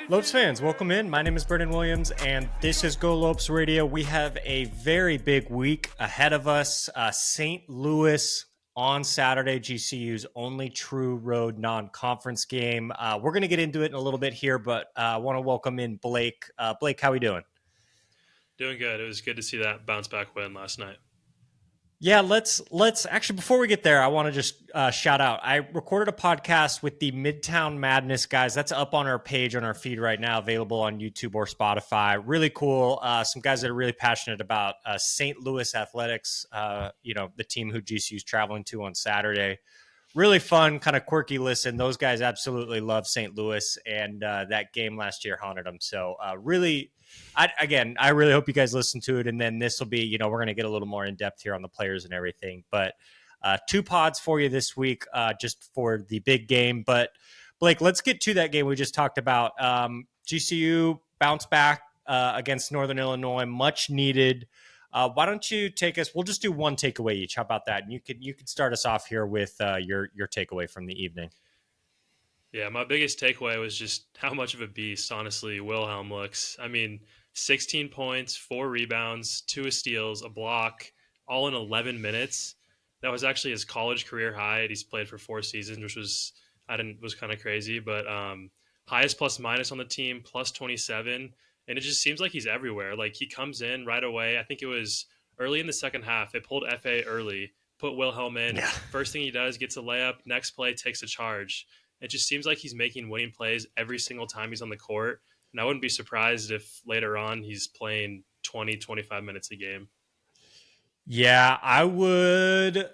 Lopes fans, welcome in. My name is Brennan Williams, and this is Go Lopes Radio. We have a very big week ahead of us. St. Louis on Saturday, GCU's only true road non-conference game. We're going to get into it in a little bit here, but I want to welcome in Blake. Blake, how are we doing? Doing good. It was good to see that bounce back win last night. Yeah, let's actually, before we get there, I want to just shout out. I recorded a podcast with the Midtown Madness guys. That's up on our page, on our feed right now, available on YouTube or Spotify. Really cool. Some guys that are really passionate about St. Louis athletics, the team who GCU is traveling to on Saturday. Really fun, kind of quirky listen. Those guys absolutely love St. Louis, and that game last year haunted them. So really... I really hope you guys listen to it, and then this will be, we're going to get a little more in depth here on the players and everything. But 2 pods for you this week, just for the big game. But Blake, let's get to that game we just talked about. GCU bounced back against Northern Illinois, much needed. Why don't you take us? We'll just do one takeaway each. How about that? And you could start us off here with your takeaway from the evening. Yeah, my biggest takeaway was just how much of a beast, honestly, Wilhelm looks. I mean, 16 points, 4 rebounds, 2 steals, a block, all in 11 minutes. That was actually his college career high. He's played for 4 seasons, which was kind of crazy. But highest plus minus on the team, plus 27. And it just seems like he's everywhere. Like, he comes in right away. I think it was early in the second half. They pulled FA early, put Wilhelm in. Yeah. First thing he does, gets a layup. Next play, takes a charge. It just seems like he's making winning plays every single time he's on the court. And I wouldn't be surprised if later on he's playing 20, 25 minutes a game. Yeah, I would.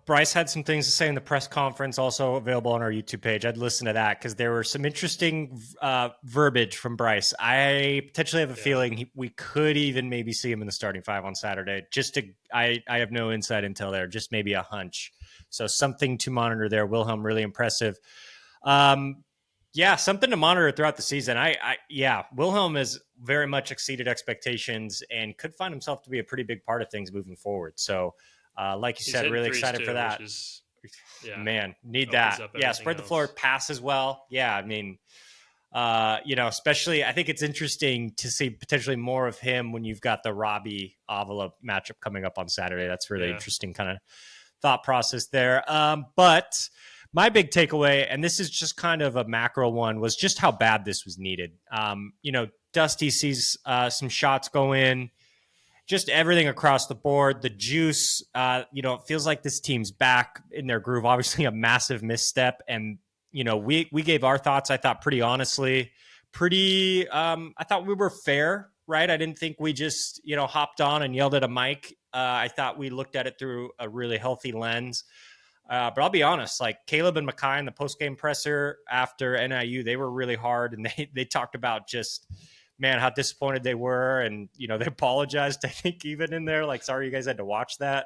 Bryce had some things to say in the press conference, also available on our YouTube page. I'd listen to that because there were some interesting verbiage from Bryce. I potentially have a feeling we could even maybe see him in the starting 5 on Saturday. I have no inside intel there, just maybe a hunch. So something to monitor there. Wilhelm, really impressive. Something to monitor throughout the season. Wilhelm has very much exceeded expectations and could find himself to be a pretty big part of things moving forward. So, like you said, really excited for that. Man, need that. Yeah, spread the floor, pass as well. Yeah, I mean, especially I think it's interesting to see potentially more of him when you've got the Robbie Avila matchup coming up on Saturday. That's really interesting kind of thought process there. But my big takeaway, and this is just kind of a macro one, was just how bad this was needed. Dusty sees some shots go in, just everything across the board. The juice, it feels like this team's back in their groove. Obviously a massive misstep. And, we gave our thoughts, I thought, pretty honestly, I thought we were fair, right? I didn't think we just, hopped on and yelled at a mic. I thought we looked at it through a really healthy lens. But I'll be honest, like Caleb and Mackay in the post-game presser after NIU, they were really hard. And they talked about just, man, how disappointed they were. And, they apologized, I think, even in there. Like, sorry, you guys had to watch that.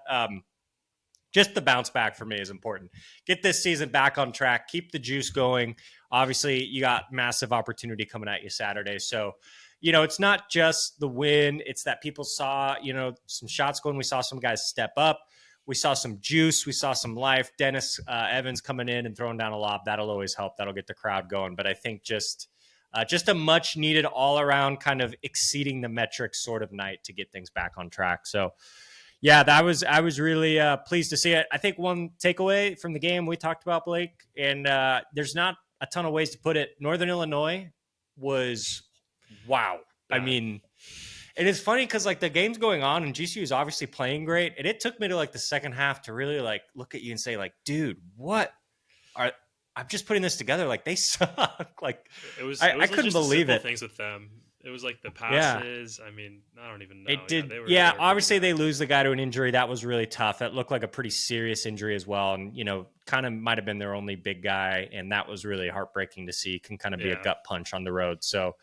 Just the bounce back for me is important. Get this season back on track. Keep the juice going. Obviously, you got massive opportunity coming at you Saturday. So, it's not just the win. It's that people saw, some shots going. We saw some guys step up. We saw some juice. We saw some life. Dennis Evans coming in and throwing down a lob. That'll always help. That'll get the crowd going. But I think just a much needed all around kind of exceeding the metrics sort of night to get things back on track. So, yeah, I was really pleased to see it. I think one takeaway from the game we talked about, Blake, and there's not a ton of ways to put it. Northern Illinois was wow. I mean, it is funny because like the game's going on and GCU is obviously playing great, and it took me to like the second half to really like look at you and say like, dude, I'm just putting this together. Like they suck. Like I couldn't believe it. Things with them. It was like the passes. Yeah. I mean, I don't even know. It did. Yeah, obviously they lose the guy to an injury. That was really tough. That looked like a pretty serious injury as well. And, kind of might have been their only big guy. And that was really heartbreaking to see. Can kind of be a gut punch on the road. So,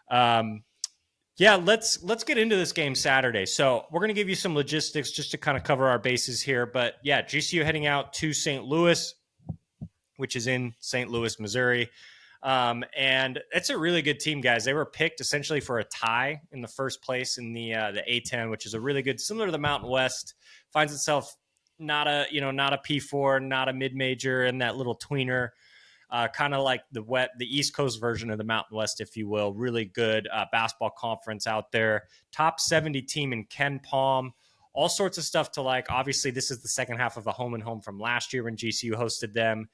let's get into this game Saturday. So we're going to give you some logistics just to kind of cover our bases here. But yeah, GCU heading out to St. Louis, which is in St. Louis, Missouri. And it's a really good team, guys. They were picked essentially for a tie in the first place in the A10, which is a really good, similar to the Mountain West, finds itself not a P4, not a mid-major, and that little tweener. kind of like the East Coast version of the Mountain West, if you will. Really good basketball conference out there. Top 70 team in Ken Palm. All sorts of stuff to like. Obviously, this is the second half of a home and home from last year when GCU hosted them.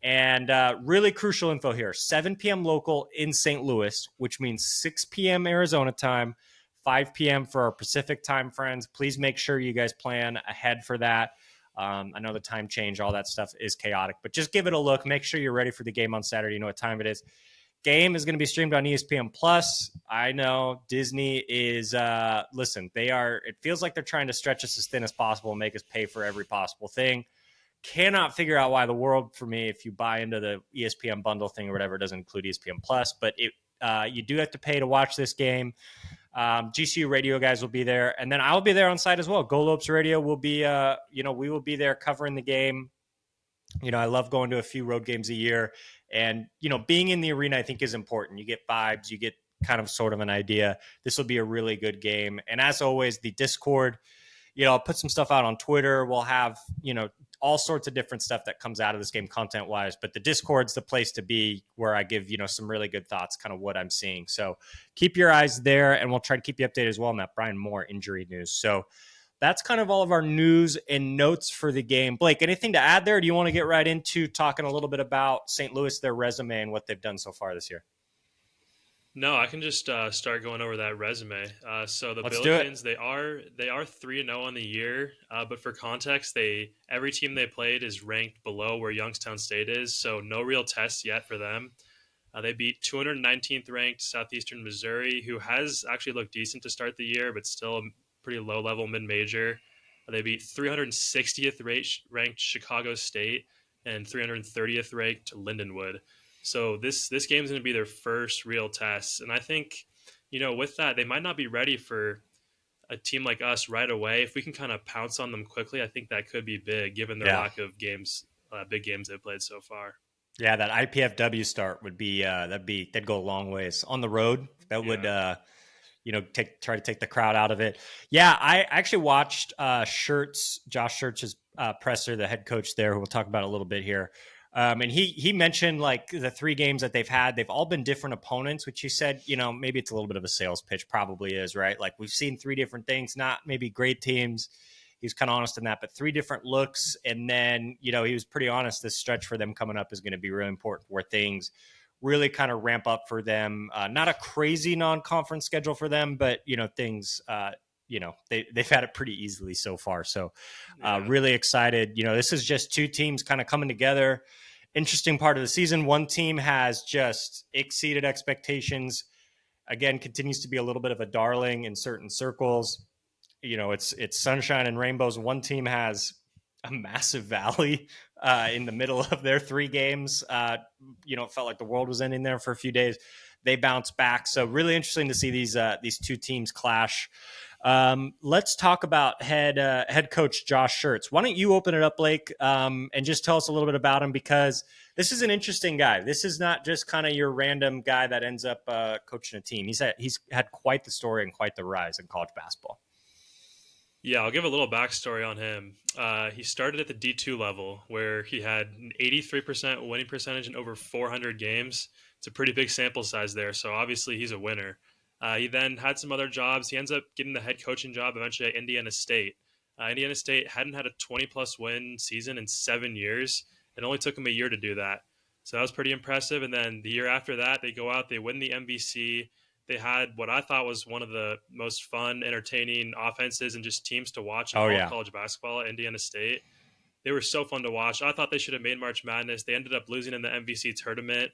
And really crucial info here. 7 p.m. local in St. Louis, which means 6 p.m. Arizona time, 5 p.m. for our Pacific time friends. Please make sure you guys plan ahead for that. I know the time change, all that stuff is chaotic, but just give it a look. Make sure you're ready for the game on Saturday. You know what time it is. Game is going to be streamed on ESPN Plus. I know Disney is, listen, it feels like they're trying to stretch us as thin as possible and make us pay for every possible thing. Cannot figure out why the world, for me, if you buy into the ESPN bundle thing or whatever, doesn't include ESPN Plus, but you do have to pay to watch this game. GCU radio guys will be there, and then I'll be there on site as well. Go Lopes Radio will be, we will be there covering the game. I love going to a few road games a year, and being in the arena I think is important. You get vibes, you get kind of sort of an idea. This will be a really good game, and as always, the Discord. I'll put some stuff out on Twitter. We'll have all sorts of different stuff that comes out of this game content wise, but the Discord's the place to be where I give, some really good thoughts, kind of what I'm seeing. So keep your eyes there, and we'll try to keep you updated as well on that Brian Moore injury news. So that's kind of all of our news and notes for the game. Blake, anything to add there? Or do you want to get right into talking a little bit about St. Louis, their resume, and what they've done so far this year? No, I can just start going over that resume. So the Let's Billikens, they are 3-0 on the year, but for context, every team they played is ranked below where Youngstown State is, so no real tests yet for them. They beat 219th ranked Southeastern Missouri, who has actually looked decent to start the year, but still a pretty low level mid-major. They beat 360th ranked Chicago State and 330th ranked Lindenwood. So this game is going to be their first real test. And I think, with that, they might not be ready for a team like us right away. If we can kind of pounce on them quickly, I think that could be big given their lack of games, big games they've played so far. Yeah, that IPFW start would be, that'd go a long ways on the road. That would, try to take the crowd out of it. Yeah, I actually watched Josh Schertz's presser, the head coach there, who we'll talk about a little bit here. And he mentioned like the 3 games that they've had, they've all been different opponents, which he said, maybe it's a little bit of a sales pitch, probably is, right? Like we've seen 3 different things, not maybe great teams. He was kind of honest in that, but 3 different looks. And then, he was pretty honest. This stretch for them coming up is going to be really important where things really kind of ramp up for them. Not a crazy non-conference schedule for them, but, things, they've had it pretty easily so far. So really excited. This is just 2 teams kind of coming together. Interesting part of the season. One team has just exceeded expectations. Again, continues to be a little bit of a darling in certain circles. It's sunshine and rainbows. One team has a massive valley in the middle of their 3 games. It felt like the world was ending there for a few days. They bounced back. So really interesting to see these 2 teams clash. Let's talk about head coach Josh Schertz. Why don't you open it up, Blake, and just tell us a little bit about him, because this is an interesting guy. This is not just kind of your random guy that ends up coaching a team. He's had quite the story and quite the rise in college basketball. Yeah, I'll give a little backstory on him. He started at the D2 level, where he had an 83% winning percentage in over 400 games. It's a pretty big sample size there, so obviously he's a winner. He then had some other jobs. He ends up getting the head coaching job eventually at Indiana State. Indiana State hadn't had a 20-plus win season in 7 years. It only took him a year to do that. So that was pretty impressive. And then the year after that, they go out, they win the MVC. They had what I thought was one of the most fun, entertaining offenses and just teams to watch in all college basketball at Indiana State. They were so fun to watch. I thought they should have made March Madness. They ended up losing in the MVC tournament.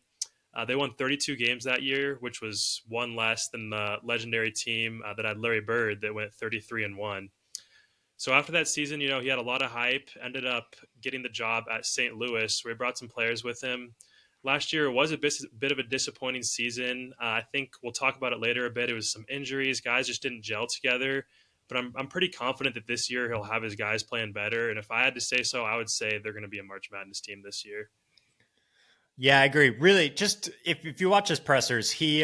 They won 32 games that year, which was 1 less than the legendary team that had Larry Bird that went 33-1. So after that season, he had a lot of hype, ended up getting the job at St. Louis, where he brought some players with him. Last year was a bit of a disappointing season. I think we'll talk about it later a bit. It was some injuries. Guys just didn't gel together. But I'm pretty confident that this year he'll have his guys playing better. And if I had to say so, I would say they're going to be a March Madness team this year. Yeah, I agree. Really, just if you watch his pressers, he's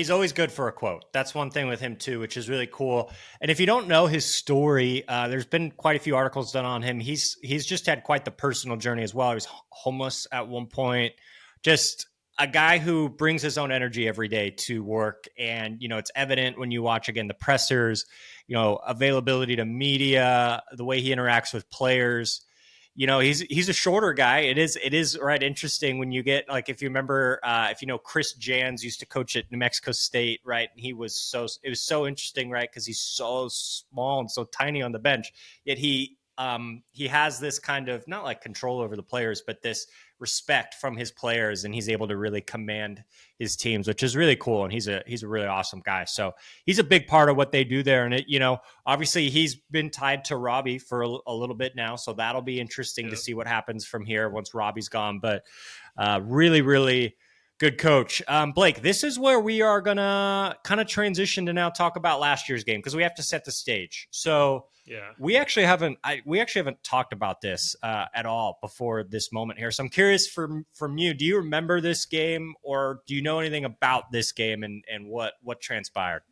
always good for a quote. That's one thing with him too, which is really cool. And if you don't know his story, there's been quite a few articles done on him. He's just had quite the personal journey as well. He was homeless at one point. just a guy who brings his own energy every day to work. And, it's evident when you watch, again, the pressers, availability to media, the way he interacts with players. He's a shorter guy. It is right interesting when you get, like, if you remember, if Chris Jans used to coach at New Mexico State, right? And it was so interesting, right? Because he's so small and so tiny on the bench, yet he has this kind of, not like control over the players, but this respect from his players, and he's able to really command his teams, which is really cool. And he's a really awesome guy. So he's a big part of what they do there. And obviously he's been tied to Robbie for a little bit now. So that'll be interesting to see what happens from here once Robbie's gone. But really, really good coach. Blake, this is where we are going to kind of transition to now talk about last year's game, because we have to set the stage. So we actually haven't talked about this at all before this moment here. So I'm curious from you, do you remember this game, or do you know anything about this game and what transpired?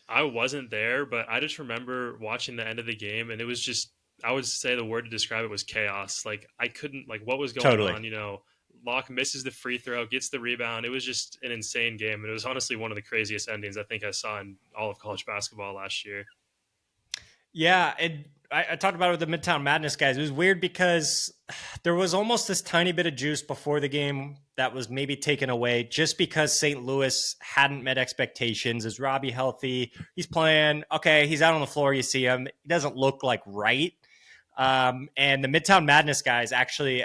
I wasn't there, but I just remember watching the end of the game, and it was just, I would say the word to describe it was chaos. Like, I couldn't, like, what was going on, Locke misses the free throw, gets the rebound. It was just an insane game. And it was honestly one of the craziest endings I think I saw in all of college basketball last year. Yeah, and I talked about it with the Midtown Madness guys. It was weird because there was almost this tiny bit of juice before the game that was maybe taken away just because St. Louis hadn't met expectations. Is Robbie healthy? He's playing. Okay, he's out on the floor. You see him. He doesn't look like right. And the Midtown Madness guys actually,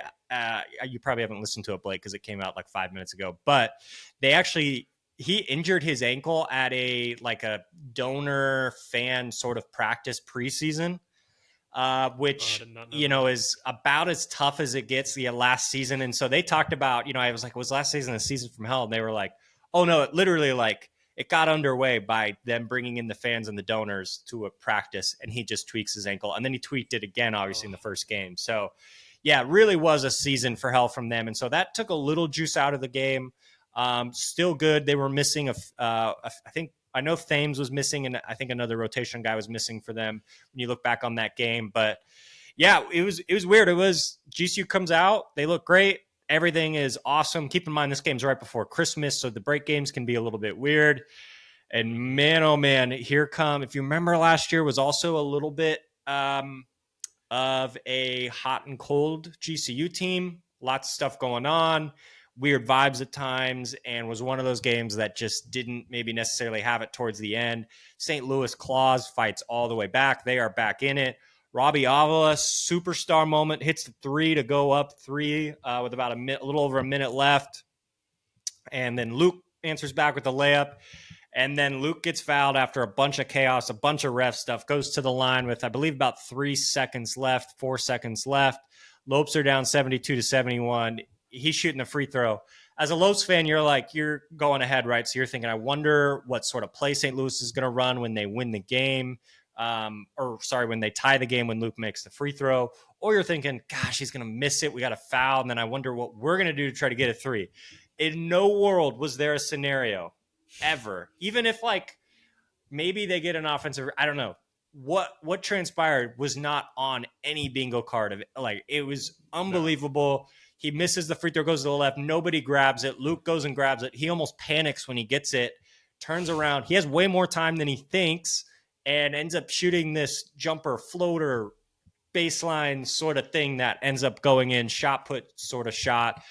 you probably haven't listened to it, Blake, because it came out like 5 minutes ago, but he injured his ankle at a donor fan sort of practice preseason, which, is about as tough as it gets the last season. And so they talked about, I was like, was last season a season from hell? And they were like, oh no, it literally it got underway by them bringing in the fans and the donors to a practice, and he just tweaks his ankle. And then he tweaked it again, obviously, in the first game. So yeah, it really was a season for hell from them. And so that took a little juice out of the game. Still good. They were missing I know Thames was missing, and I think another rotation guy was missing for them when you look back on that game. But yeah, it was weird. It was GCU comes out, they look great. Everything is awesome. Keep in mind, this game's right before Christmas, so the break games can be a little bit weird. And man, oh man, here come, if you remember last year was also a little bit of a hot and cold GCU team. Lots of stuff going on. Weird vibes at times, and was one of those games that just didn't maybe necessarily have it towards the end. St. Louis Claws fights all the way back. They are back in it. Robbie Avila, superstar moment, hits the three to go up three with about a little over a minute left. And then Luke answers back with the layup. And then Luke gets fouled after a bunch of chaos, a bunch of ref stuff, goes to the line with, I believe, about 4 seconds left. Lopes are down 72-71. He's shooting the free throw. As a Lopes fan, you're going ahead, right? So you're thinking, I wonder what sort of play St. Louis is going to run when they win the game. When they tie the game when Luke makes the free throw. Or you're thinking, gosh, he's going to miss it. We got a foul. And then I wonder what we're going to do to try to get a three. In no world was there a scenario ever, even if maybe they get an offensive, I don't know. What transpired was not on any bingo card of it. It was unbelievable. No. He misses the free throw, goes to the left. Nobody grabs it. Luke goes and grabs it. He almost panics when he gets it, turns around. He has way more time than he thinks and ends up shooting this jumper floater baseline sort of thing that ends up going in, shot put sort of shot.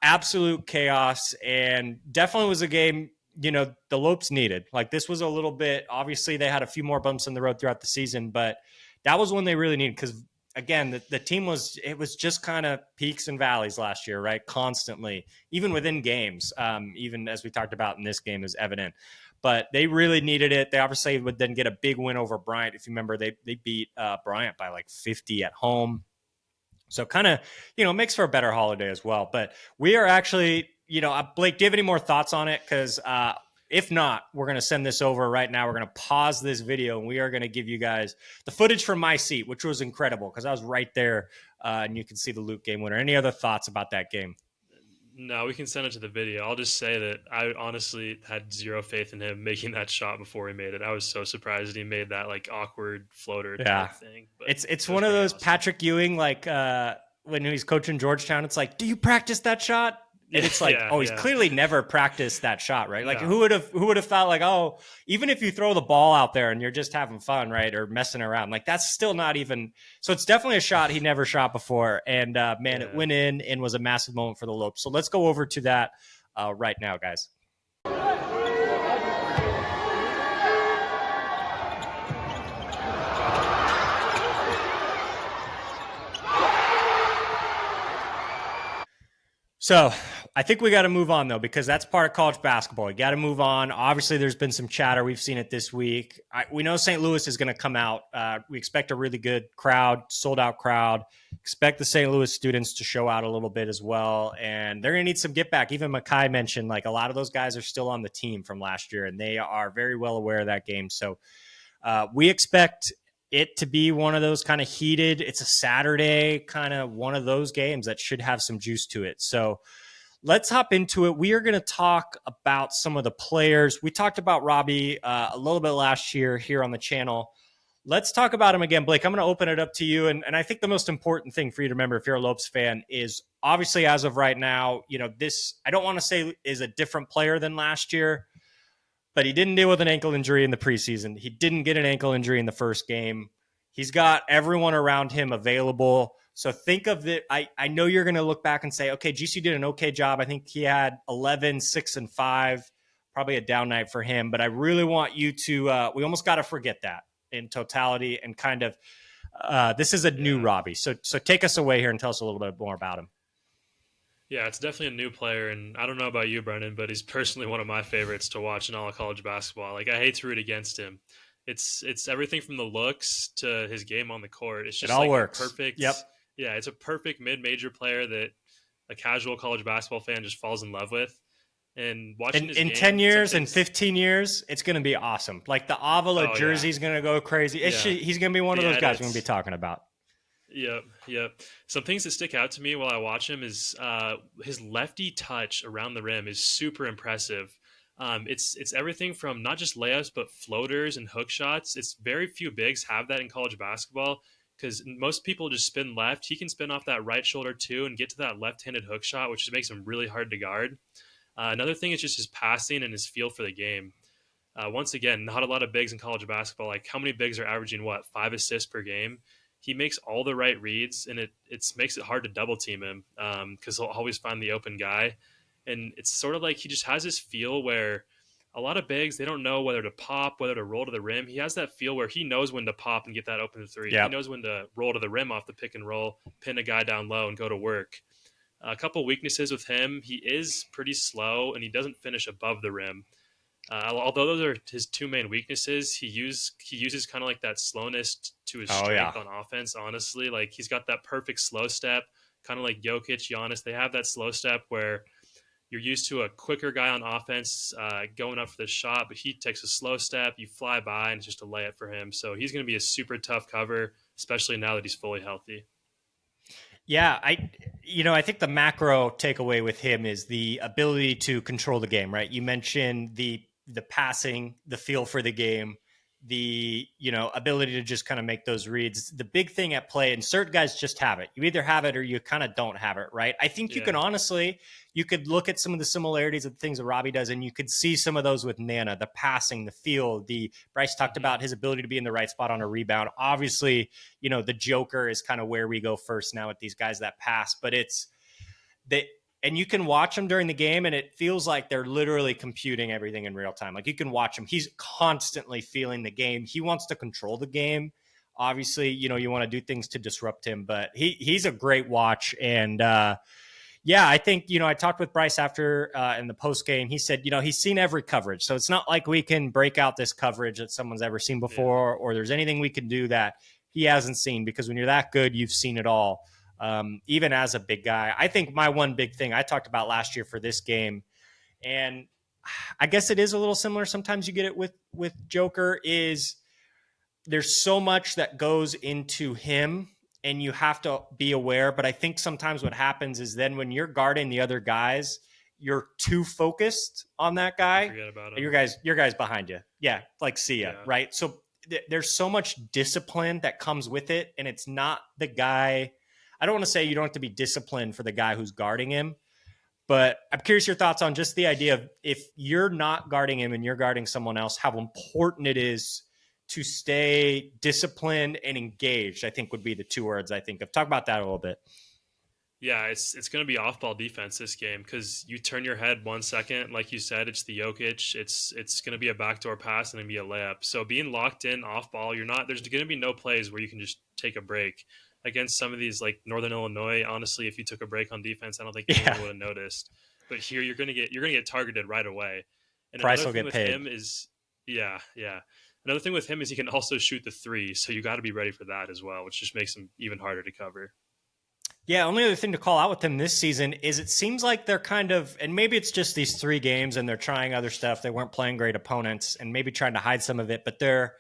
Absolute chaos, and definitely was a game, the Lopes needed. This was a little bit, obviously they had a few more bumps in the road throughout the season, but that was one they really needed because, again, the team was just kind of peaks and valleys last year, right? Constantly, even within games, even as we talked about in this game is evident. But they really needed it. They obviously would then get a big win over Bryant. If you remember, they beat Bryant by 50 at home. So kind of, makes for a better holiday as well. But we are actually, Blake, do you have any more thoughts on it? Because if not, we're going to send this over right now. We're going to pause this video, and we are going to give you guys the footage from my seat, which was incredible because I was right there, and you can see the Luke game winner. Any other thoughts about that game? No, we can send it to the video. I'll just say that I honestly had zero faith in him making that shot before he made it. I was so surprised that he made that awkward floater type thing. But it's one of those awesome. Patrick Ewing, when he's coaching Georgetown, it's do you practice that shot? And it's like, he's clearly never practiced that shot, right? Like who would have thought like, oh, even if you throw the ball out there and you're just having fun, right? Or messing around, like that's still not even, so it's definitely a shot he never shot before. And it went in and was a massive moment for the Lopes. So let's go over to that right now, guys. So I think we got to move on, though, because that's part of college basketball. You got to move on. Obviously, there's been some chatter. We've seen it this week. We know St. Louis is going to come out. We expect a really good crowd, sold-out crowd. Expect the St. Louis students to show out a little bit as well. And they're going to need some get back. Even Makai mentioned, like, a lot of those guys are still on the team from last year, and they are very well aware of that game. So we expect it to be one of those kind of heated, it's a Saturday, kind of one of those games that should have some juice to it. So let's hop into it. We are going to talk about some of the players. We talked about Robbie a little bit last year here on the channel. Let's talk about him again. Blake, I'm going to open it up to you. And I think the most important thing for you to remember if you're a Lopes fan is obviously as of right now, this, I don't want to say is a different player than last year, but he didn't deal with an ankle injury in the preseason. He didn't get an ankle injury in the first game. He's got everyone around him available. So think of it. I know you're going to look back and say, okay, GC did an okay job. I think he had 11, 6, and 5, probably a down night for him. But I really want you to, we almost got to forget that in totality and kind of, this is a new Robbie. So take us away here and tell us a little bit more about him. Yeah, it's definitely a new player, and I don't know about you, Brennan, but he's personally one of my favorites to watch in all of college basketball. Like, I hate to root against him. It's everything from the looks to his game on the court. It's just it all works. Perfect. Yep. Yeah, it's a perfect mid-major player that a casual college basketball fan just falls in love with. And watching his in game, 10 years and 15 years, it's going to be awesome. Like the Avila jersey is going to go crazy. He's going to be one of those guys we're going to be talking about. Yep. Some things that stick out to me while I watch him is his lefty touch around the rim is super impressive. It's everything from not just layups, but floaters and hook shots. It's very few bigs have that in college basketball because most people just spin left. He can spin off that right shoulder too and get to that left-handed hook shot, which makes him really hard to guard. Another thing is just his passing and his feel for the game. Once again, not a lot of bigs in college basketball. Like how many bigs are averaging 5 assists per game? He makes all the right reads, and it makes it hard to double team him because he'll always find the open guy. And it's sort of like he just has this feel where a lot of bigs, they don't know whether to pop, whether to roll to the rim. He has that feel where he knows when to pop and get that open three. Yep. He knows when to roll to the rim off the pick and roll, pin a guy down low, and go to work. A couple weaknesses with him, he is pretty slow, and he doesn't finish above the rim. Although those are his two main weaknesses, he uses kind of like that slowness to his strength on offense, honestly. Like he's got that perfect slow step, kind of like Jokic, Giannis. They have that slow step where you're used to a quicker guy on offense going up for the shot, but he takes a slow step, you fly by, and it's just a layup for him. So he's going to be a super tough cover, especially now that he's fully healthy. Yeah, I think the macro takeaway with him is the ability to control the game, right? You mentioned the passing, the feel for the game, the, ability to just kind of make those reads. The big thing at play, and certain guys just have it. You either have it or you kind of don't have it, right? I think you can honestly, you could look at some of the similarities of the things that Robbie does, and you could see some of those with Nana, the passing, the feel, Bryce talked about his ability to be in the right spot on a rebound. Obviously, the Joker is kind of where we go first now with these guys that pass, but and you can watch them during the game, and it feels like they're literally computing everything in real time. Like you can watch him. He's constantly feeling the game. He wants to control the game. Obviously, you want to do things to disrupt him, but he's a great watch. And I think, I talked with Bryce after in the post game. He said, he's seen every coverage. So it's not like we can break out this coverage that someone's ever seen before, or there's anything we can do that he hasn't seen, because when you're that good, you've seen it all. Even as a big guy. I think my one big thing I talked about last year for this game, and I guess it is a little similar. Sometimes you get it with Joker, is there's so much that goes into him and you have to be aware. But I think sometimes what happens is then when you're guarding the other guys, you're too focused on that guy. Forget about it. Your guys behind you. Yeah. Like, see ya. Yeah. Right. So there's so much discipline that comes with it. And it's not the guy. I don't want to say you don't have to be disciplined for the guy who's guarding him, But I'm curious your thoughts on just the idea of if you're not guarding him and you're guarding someone else, how important it is to stay disciplined and engaged, I think would be the two words I think of. Talk about that a little bit. Yeah, it's going to be off-ball defense this game because you turn your head 1 second, like you said, it's the Jokic. It's going to be a backdoor pass and then be a layup. So being locked in off-ball, there's going to be no plays where you can just take a break. Against some of these, like Northern Illinois, honestly, if you took a break on defense, I don't think anyone would have noticed. But here, you're going to get targeted right away. And Price another will thing get with paid. him is, yeah. Another thing with him is he can also shoot the three, so you got to be ready for that as well, which just makes him even harder to cover. Yeah, only other thing to call out with them this season is it seems like they're kind of, and maybe it's just these 3 games and they're trying other stuff. They weren't playing great opponents and maybe trying to hide some of it, but they're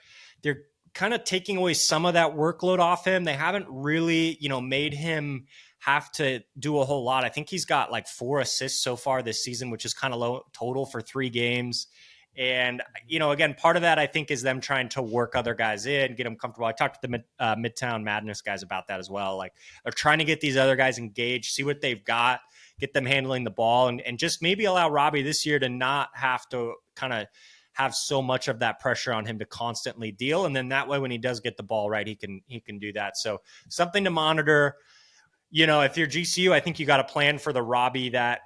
kind of taking away some of that workload off him. They haven't really, made him have to do a whole lot. I think he's got like 4 assists so far this season, which is kind of low total for 3 games. And, again, part of that, I think, is them trying to work other guys in, get them comfortable. I talked to the Midtown Madness guys about that as well. Like, they're trying to get these other guys engaged, see what they've got, get them handling the ball, and just maybe allow Robbie this year to not have to kind of have so much of that pressure on him to constantly deal. And then that way, when he does get the ball right, he can do that. So something to monitor. If you're GCU, I think you got a plan for the Robbie that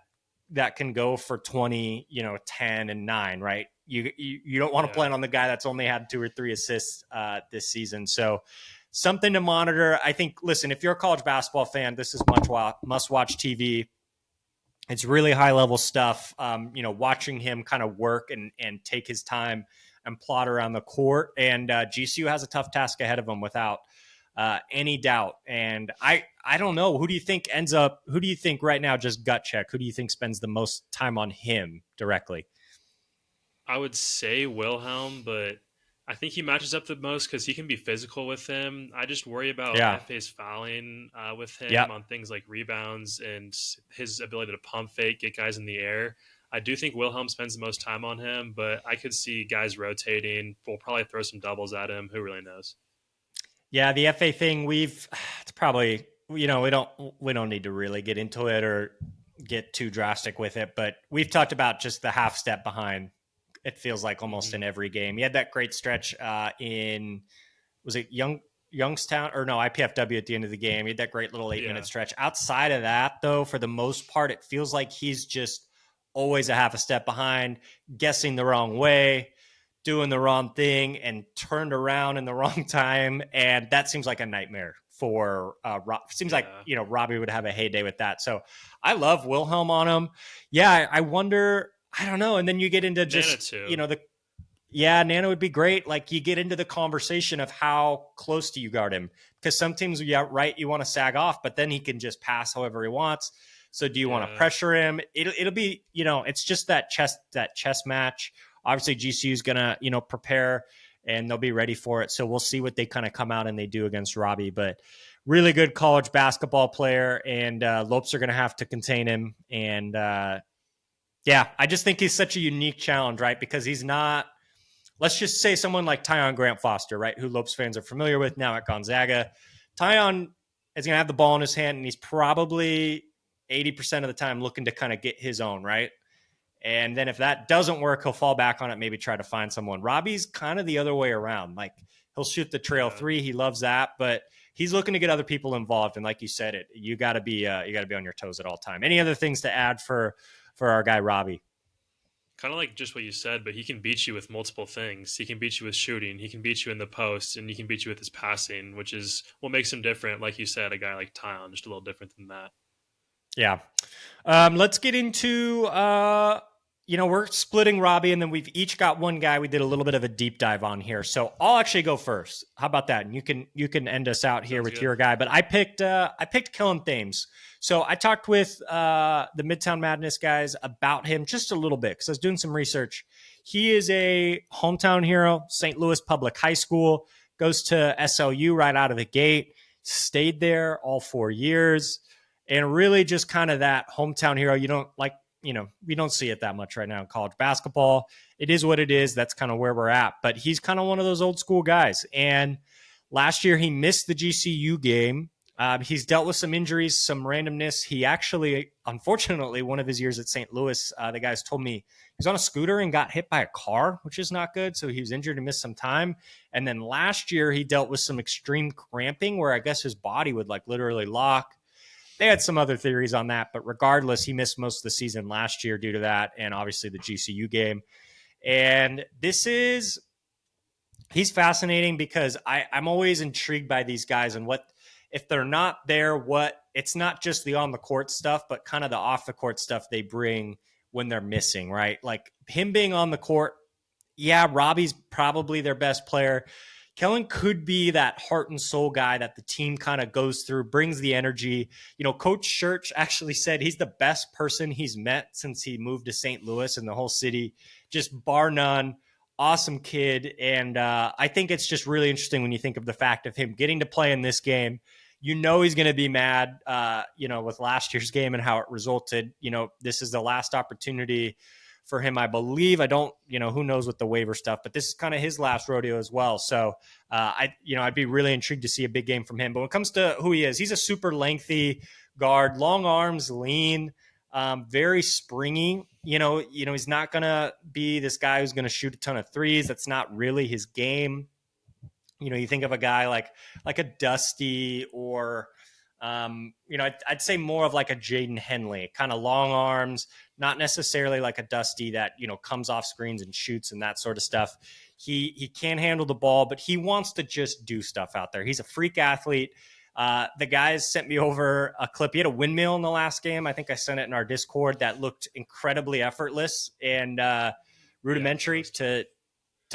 can go for 20, 10 and 9, right? You don't want to plan on the guy that's only had 2 or 3 assists this season. So something to monitor. I think, listen, if you're a college basketball fan, this is must-watch TV. It's really high-level stuff. Watching him kind of work and take his time and plot around the court. And GCU has a tough task ahead of him without any doubt. And I don't know. Who do you think right now, just gut check, who do you think spends the most time on him directly? I would say Wilhelm, but I think he matches up the most because he can be physical with him. I just worry about FA's fouling with him on things like rebounds and his ability to pump fake, get guys in the air. I do think Wilhelm spends the most time on him, but I could see guys rotating. We'll probably throw some doubles at him. Who really knows? Yeah, the FA thing, it's probably, we don't need to really get into it or get too drastic with it, but we've talked about just the half step behind. It feels like almost in every game. He had that great stretch was it Youngstown or no, IPFW at the end of the game. He had that great little 8-minute stretch. Outside of that, though, for the most part, it feels like he's just always a half a step behind, guessing the wrong way, doing the wrong thing, and turned around in the wrong time. And that seems like a nightmare for like Robbie would have a heyday with that. So I love Wilhelm on him. Yeah, I wonder. I don't know. And then you get into just, Nana would be great. Like you get into the conversation of how close do you guard him? Because some teams, you want to sag off, but then he can just pass however he wants. So do you want to pressure him? It'll be, it's just that chess match. Obviously GCU is going to, prepare and they'll be ready for it. So we'll see what they kind of come out and they do against Robbie, but really good college basketball player, and Lopes are going to have to contain him. And, I just think he's such a unique challenge, right? Because he's not, let's just say someone like Tyon Grant Foster, right? Who Lopes fans are familiar with now at Gonzaga. Tyon is going to have the ball in his hand, and he's probably 80% of the time looking to kind of get his own, right? And then if that doesn't work, he'll fall back on it, maybe try to find someone. Robbie's kind of the other way around. Like he'll shoot the trail 3. He loves that, but he's looking to get other people involved. And like you said, you got to be on your toes at all time. Any other things to add for our guy, Robbie? Kind of like just what you said, but he can beat you with multiple things. He can beat you with shooting. He can beat you in the post, and he can beat you with his passing, which is what makes him different. Like you said, a guy like Tyon, just a little different than that. Yeah. Let's get into, we're splitting Robbie, and then we've each got one guy we did a little bit of a deep dive on here. So I'll actually go first. How about that? And you can end us out here with your guy. But I picked Kellen Thames. So I talked with the Midtown Madness guys about him just a little bit because I was doing some research. He is a hometown hero, St. Louis Public High School, goes to SLU right out of the gate, stayed there all 4 years, and really just kind of that hometown hero. We don't see it that much right now in college basketball. It is what it is. That's kind of where we're at. But he's kind of one of those old school guys. And last year he missed the GCU game He's dealt with some injuries, some randomness. He actually, unfortunately, one of his years at St. Louis, the guys told me he was on a scooter and got hit by a car, which is not good. So he was injured and missed some time. And then last year, he dealt with some extreme cramping where I guess his body would like literally lock. They had some other theories on that, but regardless, he missed most of the season last year due to that, and obviously the GCU game. And he's fascinating because I'm always intrigued by these guys and what, if they're not there, what, it's not just the on the court stuff, but kind of the off the court stuff they bring when they're missing, right? Like him being on the court. Yeah, Robbie's probably their best player. Kellen could be that heart and soul guy that the team kind of goes through, brings the energy. Coach Schertz actually said he's the best person he's met since he moved to St. Louis and the whole city, just bar none. Awesome kid. And I think it's just really interesting when you think of the fact of him getting to play in this game. He's going to be mad, with last year's game and how it resulted. This is the last opportunity for him, I believe. I don't, who knows with the waiver stuff, but this is kind of his last rodeo as well. So I'd be really intrigued to see a big game from him. But when it comes to who he is, he's a super lengthy guard, long arms, lean, very springy. He's not going to be this guy who's going to shoot a ton of threes. That's not really his game. You think of a guy like a Dusty or, I'd say more of like a Jaden Henley, kind of long arms, not necessarily like a Dusty that, comes off screens and shoots and that sort of stuff. He can handle the ball, but he wants to just do stuff out there. He's a freak athlete. The guys sent me over a clip. He had a windmill in the last game. I think I sent it in our Discord that looked incredibly effortless and rudimentary to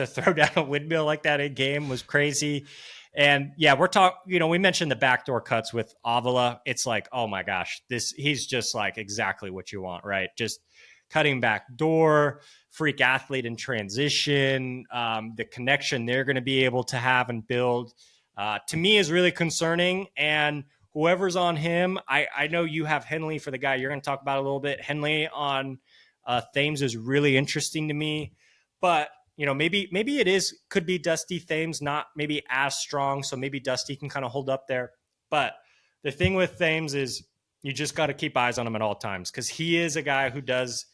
throw down a windmill like that in game was crazy. And yeah, we're talking, we mentioned the backdoor cuts with Avila. It's like, oh my gosh, he's just like exactly what you want, right? Just cutting back door, freak athlete in transition, the connection they're going to be able to have and build, to me is really concerning. And whoever's on him, I know you have Henley for the guy you're going to talk about a little bit. Henley on Thames is really interesting to me, but maybe could be Dusty Thames, not maybe as strong. So maybe Dusty can kind of hold up there. But the thing with Thames is you just got to keep eyes on him at all times because he is a guy who does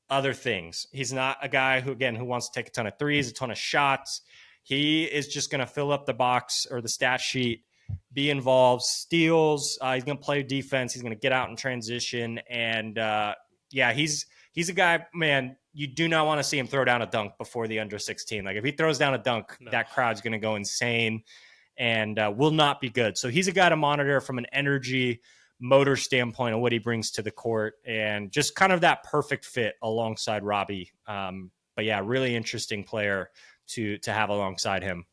other things. He's not a guy who wants to take a ton of threes, a ton of shots. He is just going to fill up the box or the stat sheet, be involved, steals. He's going to play defense. He's going to get out in transition. And he's a guy, man, you do not want to see him throw down a dunk before the under 16. Like if he throws down a dunk, that crowd's going to go insane and will not be good. So he's a guy to monitor from an energy motor standpoint of what he brings to the court and just kind of that perfect fit alongside Robbie. But yeah, really interesting player to have alongside him.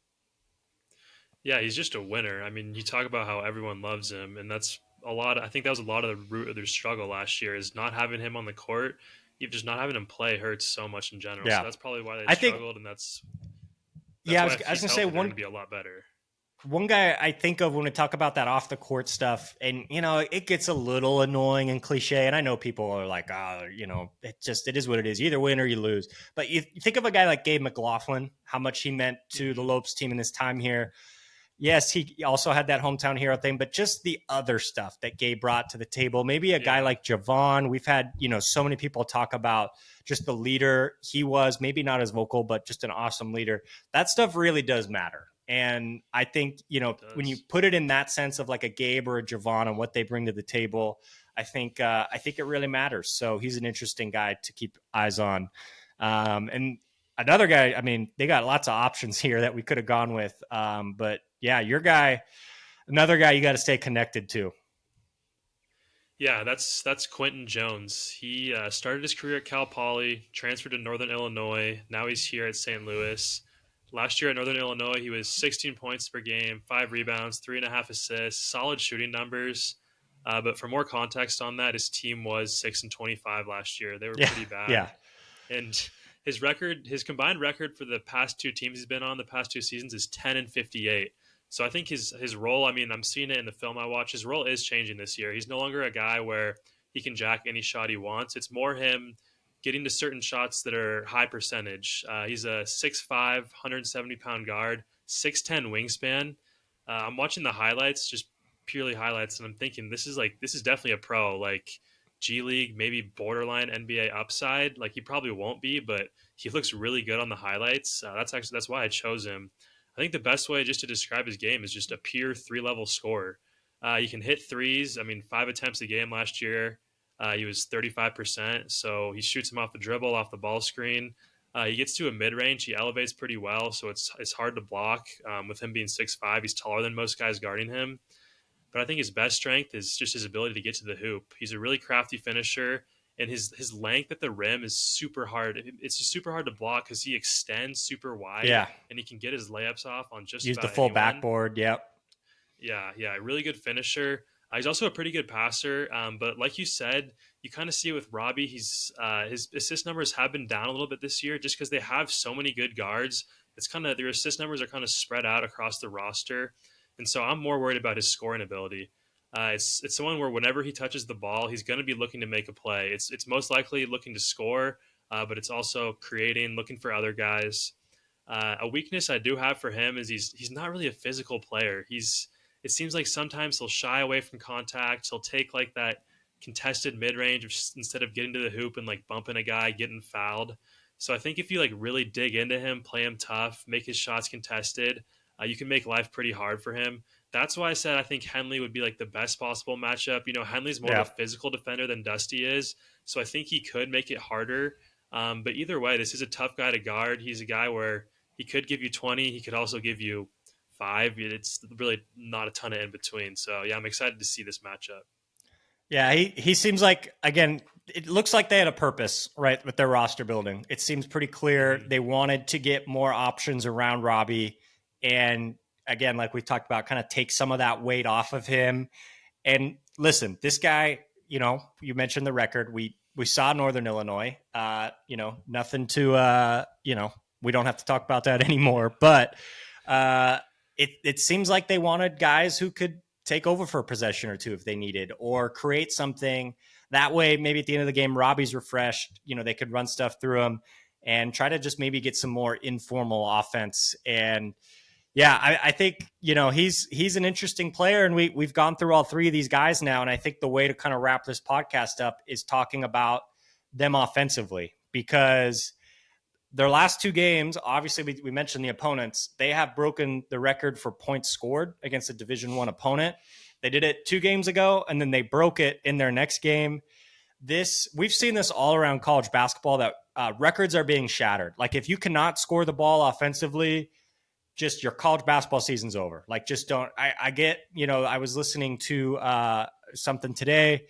Yeah, he's just a winner. I mean, you talk about how everyone loves him, and that's a lot. I think that was a lot of the root of their struggle last year is not having him on the court. Even just not having him play hurts so much in general. Yeah. So that's probably why they struggled, and that's yeah. I was going to say one to be a lot better. One guy I think of when we talk about that off the court stuff, and it gets a little annoying and cliche, and I know people are like, it is what it is. You either win or you lose. But you think of a guy like Gabe McLaughlin, how much he meant to the Lopes team in his time here. Yes, he also had that hometown hero thing, but just the other stuff that Gabe brought to the table. Maybe a guy like Javon. We've had, so many people talk about just the leader he was, maybe not as vocal, but just an awesome leader. That stuff really does matter. And I think, when you put it in that sense of like a Gabe or a Javon and what they bring to the table, I think it really matters. So he's an interesting guy to keep eyes on. And another guy, I mean, they got lots of options here that we could have gone with. But yeah, your guy, another guy you got to stay connected to. Yeah, that's Quentin Jones. He started his career at Cal Poly, transferred to Northern Illinois. Now he's here at St. Louis. Last year at Northern Illinois, he was 16 points per game, 5 rebounds, 3.5 assists, solid shooting numbers. But for more context on that, his team was 6-25 last year. They were pretty bad. Yeah. And his combined record for the past two teams he's been on the past two seasons is 10-58. So I think his role, I mean, I'm seeing it in the film I watch, his role is changing this year. He's no longer a guy where he can jack any shot he wants. It's more him getting to certain shots that are high percentage. He's a 6'5", 170-pound guard, 6'10" wingspan. I'm watching the highlights, just purely highlights, and I'm thinking this is definitely a pro, like G League, maybe borderline NBA upside. Like he probably won't be, but he looks really good on the highlights. That's why I chose him. I think the best way just to describe his game is just a pure 3-level scorer. You can hit threes. I mean, 5 attempts a game last year. He was 35%. So he shoots them off the dribble, off the ball screen. He gets to a mid range. He elevates pretty well, so it's hard to block. With him being 6'5", he's taller than most guys guarding him. But I think his best strength is just his ability to get to the hoop. He's a really crafty finisher, and his length at the rim is super hard. It's just super hard to block because he extends super wide, Yeah. and he can get his layups off on just Use about the full anyone. backboard. Yep. Yeah, really good finisher. He's also a pretty good passer, but like you said, you kind of see it with Robbie. His assist numbers have been down a little bit this year, just because they have so many good guards. It's kind of their assist numbers are kind of spread out across the roster, and so I'm more worried about his scoring ability. It's someone where whenever he touches the ball, he's going to be looking to make a play. It's most likely looking to score, but it's also creating, looking for other guys. A weakness I do have for him is he's not really a physical player. It seems like sometimes he'll shy away from contact. He'll take like that contested mid range instead of getting to the hoop and like bumping a guy, getting fouled. So I think if you like really dig into him, play him tough, make his shots contested, you can make life pretty hard for him. That's why I said I think Henley would be like the best possible matchup. You know, Henley's more of a physical defender than Dusty is, so I think he could make it harder. But either way, this is a tough guy to guard. He's a guy where he could give you 20. He could also give you 5. It's really not a ton of in between. So yeah, I'm excited to see this matchup. Yeah, he seems like, again, it looks like they had a purpose, right, with their roster building. It seems pretty clear they wanted to get more options around Robbie. And again, like we talked about, kind of take some of that weight off of him. And listen, this guy, you know, you mentioned the record. We saw Northern Illinois, you know, nothing to, you know, we don't have to talk about that anymore. But it seems like they wanted guys who could take over for a possession or two if they needed, or create something. That way, maybe at the end of the game, Robbie's refreshed. You know, they could run stuff through him and try to just maybe get some more informal offense. And yeah, I think, you know, he's an interesting player, and we've gone through all 3 of these guys now. And I think the way to kind of wrap this podcast up is talking about them offensively, because their last 2 games, obviously we mentioned the opponents, they have broken the record for points scored against a Division I opponent. They did it 2 games ago, and then they broke it in their next game. We've seen this all around college basketball, that records are being shattered. Like if you cannot score the ball offensively, just your college basketball season's over. Like just don't. I get, you know, I was listening to something today,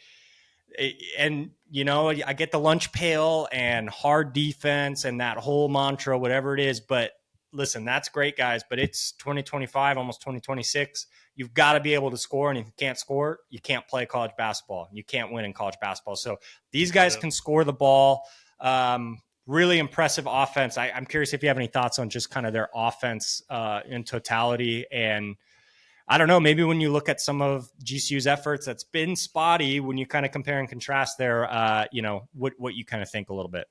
and you know, I get the lunch pail and hard defense and that whole mantra, whatever it is. But listen, that's great, guys. But it's 2025, almost 2026. You've got to be able to score, and if you can't score, you can't play college basketball. You can't win in college basketball. So these guys can score the ball. Really impressive offense. I'm curious if you have any thoughts on just kind of their offense in totality. And I don't know, maybe when you look at some of GCU's efforts, that's been spotty, when you kind of compare and contrast their, you know, what you kind of think a little bit.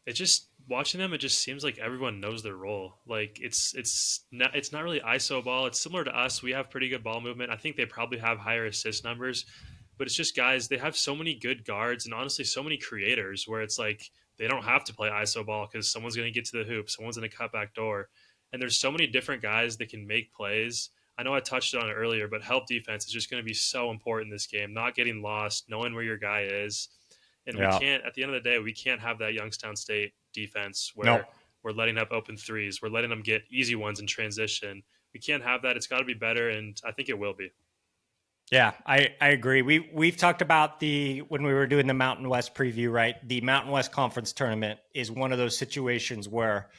It just, watching them, it just seems like everyone knows their role. Like it's not really ISO ball. It's similar to us. We have pretty good ball movement. I think they probably have higher assist numbers, but it's just guys, they have so many good guards and honestly so many creators where it's like they don't have to play ISO ball because someone's going to get to the hoop, someone's going to cut back door. And there's so many different guys that can make plays. I know I touched on it earlier, but help defense is just going to be so important in this game. Not getting lost, knowing where your guy is. And we can't, at the end of the day, we can't have that Youngstown State defense where we're letting up open threes. We're letting them get easy ones in transition. We can't have that. It's got to be better, and I think it will be. Yeah, I agree. We've talked about when we were doing the Mountain West preview, right? The Mountain West Conference tournament is one of those situations where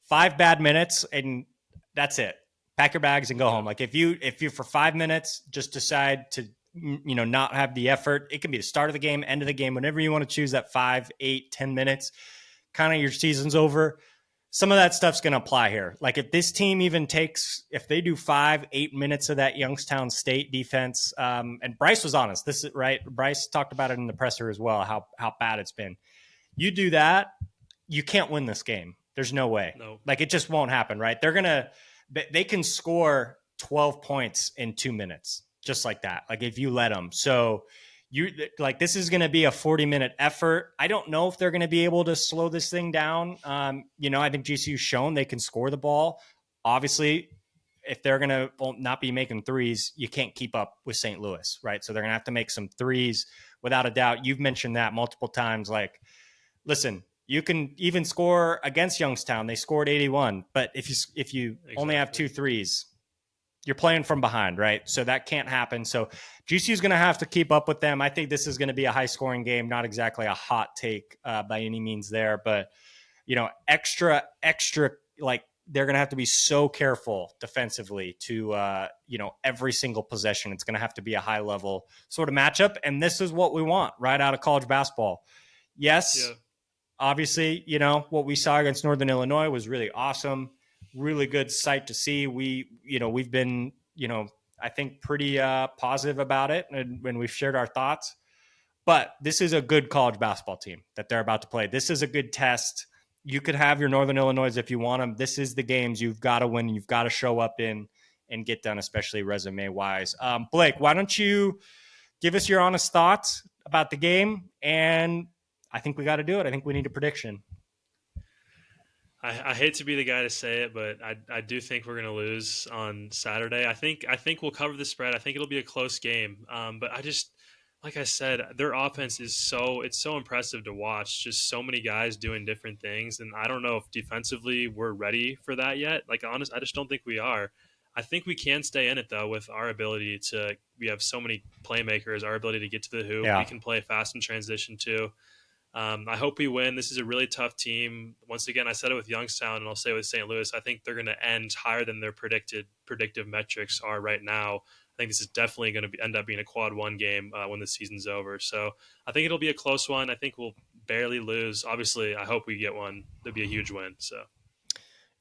5 bad minutes and that's it. Pack your bags and go home. Like if you for 5 minutes just decide to, you know, not have the effort, it can be the start of the game, end of the game, whenever you want to choose that 5, 8, 10 minutes, kind of your season's over. Some of that stuff's going to apply here. Like if this team even if they do 5, 8 minutes of that Youngstown State defense, and Bryce was honest, this is right. Bryce talked about it in the presser as well, how bad it's been. You do that, you can't win this game. There's no way. No. Like it just won't happen, right? They can score 12 points in 2 minutes. just like that. Like if you let them. So this is going to be a 40-minute effort. I don't know if they're going to be able to slow this thing down. I think GCU's shown they can score the ball. Obviously, if they're going to not be making threes, you can't keep up with St. Louis, right? So they're going to have to make some threes without a doubt. You've mentioned that multiple times. Like, listen, you can even score against Youngstown. They scored 81, but if you only have 2 threes, you're playing from behind, right? So that can't happen. So GCU is going to have to keep up with them. I think this is going to be a high-scoring game, not exactly a hot take by any means there, but extra, like they're going to have to be so careful defensively to, every single possession. It's going to have to be a high-level sort of matchup, and this is what we want right out of college basketball. Yes, yeah. Obviously, what we saw against Northern Illinois was really awesome. Really good sight to see. We've been, I think pretty positive about it when we've shared our thoughts. But this is a good college basketball team that they're about to play. This is a good test. You could have your Northern Illinois if you want them. This is the games you've got to win. You've got to show up in and get done, especially resume-wise. Blake, why don't you give us your honest thoughts about the game? And I think we got to do it. I think we need a prediction. I hate to be the guy to say it, but I do think we're going to lose on Saturday. I think we'll cover the spread. I think it'll be a close game. But I just, like I said, their offense is so impressive to watch. Just so many guys doing different things, and I don't know if defensively we're ready for that yet. Like honest, I just don't think we are. I think we can stay in it though with our ability to. We have so many playmakers. Our ability to get to the hoop. Yeah. We can play fast in transition too. I hope we win. This is a really tough team. Once again, I said it with Youngstown, and I'll say it with St. Louis. I think they're going to end higher than their predictive metrics are right now. I think this is definitely going to end up being a quad 1 game when the season's over. So I think it'll be a close one. I think we'll barely lose. Obviously, I hope we get one. That'd be a huge win. So.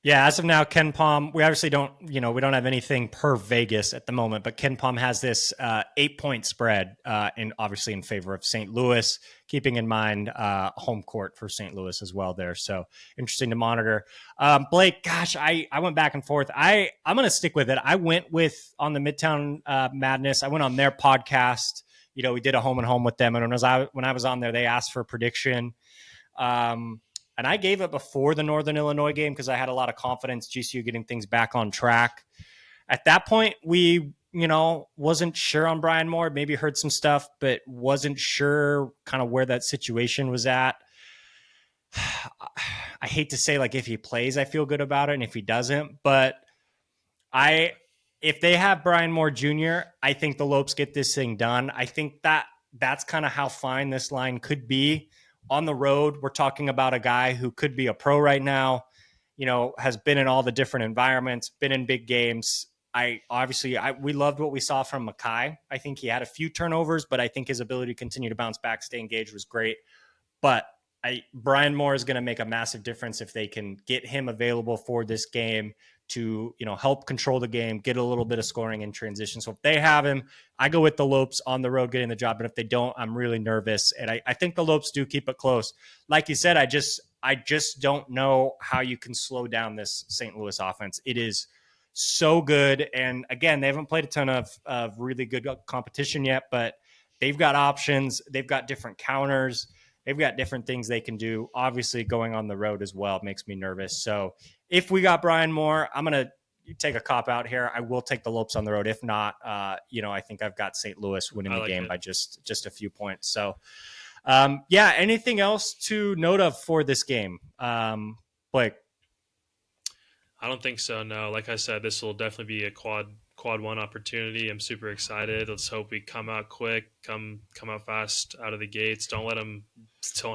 Yeah, as of now, Ken Palm, we obviously don't have anything per Vegas at the moment, but Ken Palm has this 8-point spread obviously in favor of St. Louis, keeping in mind home court for St. Louis as well there. So interesting to monitor. Blake, gosh, I went back and forth. I'm going to stick with it. I went with on the Midtown Madness. I went on their podcast. We did a home and home with them. And when I was on there, they asked for a prediction. And I gave it before the Northern Illinois game because I had a lot of confidence GCU getting things back on track. At that point, we, wasn't sure on Brian Moore, maybe heard some stuff, but wasn't sure kind of where that situation was at. I hate to say, like, if he plays, I feel good about it, and if he doesn't, but if they have Brian Moore Jr., I think the Lopes get this thing done. I think that's kind of how fine this line could be. On the road, we're talking about a guy who could be a pro right now, has been in all the different environments, been in big games. We loved what we saw from Mackay. I think he had a few turnovers, but I think his ability to continue to bounce back, stay engaged was great. But Brian Moore is going to make a massive difference if they can get him available for this game to, help control the game, get a little bit of scoring in transition. So if they have him, I go with the Lopes on the road getting the job. But if they don't, I'm really nervous. And I think the Lopes do keep it close. Like you said, I just don't know how you can slow down this St. Louis offense. It is so good. And again, they haven't played a ton of really good competition yet, but they've got options. They've got different counters. They've got different things they can do. Obviously, going on the road as well makes me nervous. So if we got Brian Moore, I'm going to take a cop out here. I will take the Lopes on the road. If not, I think I've got St. Louis winning the game by just a few points. So, anything else to note of for this game? Blake? I don't think so, no. Like I said, this will definitely be a quad 1 opportunity. I'm super excited. Let's hope we come out quick, come out fast out of the gates. Don't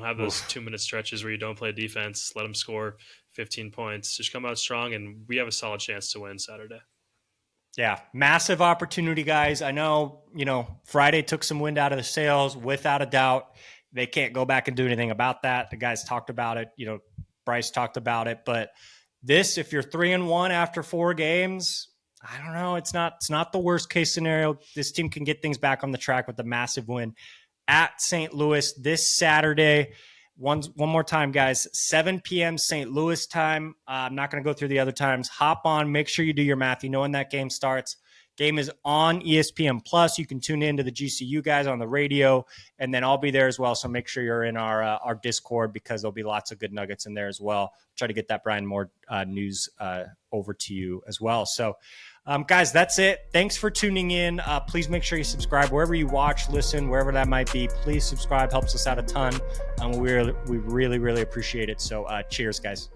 have those 2-minute stretches where you don't play defense. Let them score 15 points. Just come out strong, and we have a solid chance to win Saturday. Yeah, massive opportunity, guys. I know, Friday took some wind out of the sails, without a doubt. They can't go back and do anything about that. The guys talked about it. Bryce talked about it. But this, if you're 3-1 after 4 games, I don't know. It's not the worst case scenario. This team can get things back on the track with a massive win at St. Louis this Saturday. One more time, guys, 7 p.m. St. Louis time. I'm not going to go through the other times. Hop on. Make sure you do your math. You know when that game starts. Game is on ESPN Plus. You can tune in to the GCU guys on the radio, and then I'll be there as well. So make sure you're in our Discord, because there'll be lots of good nuggets in there as well. Try to get that Brian Moore news over to you as well. So, guys, that's it. Thanks for tuning in. Please make sure you subscribe wherever you watch, listen, wherever that might be. Please subscribe. Helps us out a ton. We really, really appreciate it. So cheers, guys.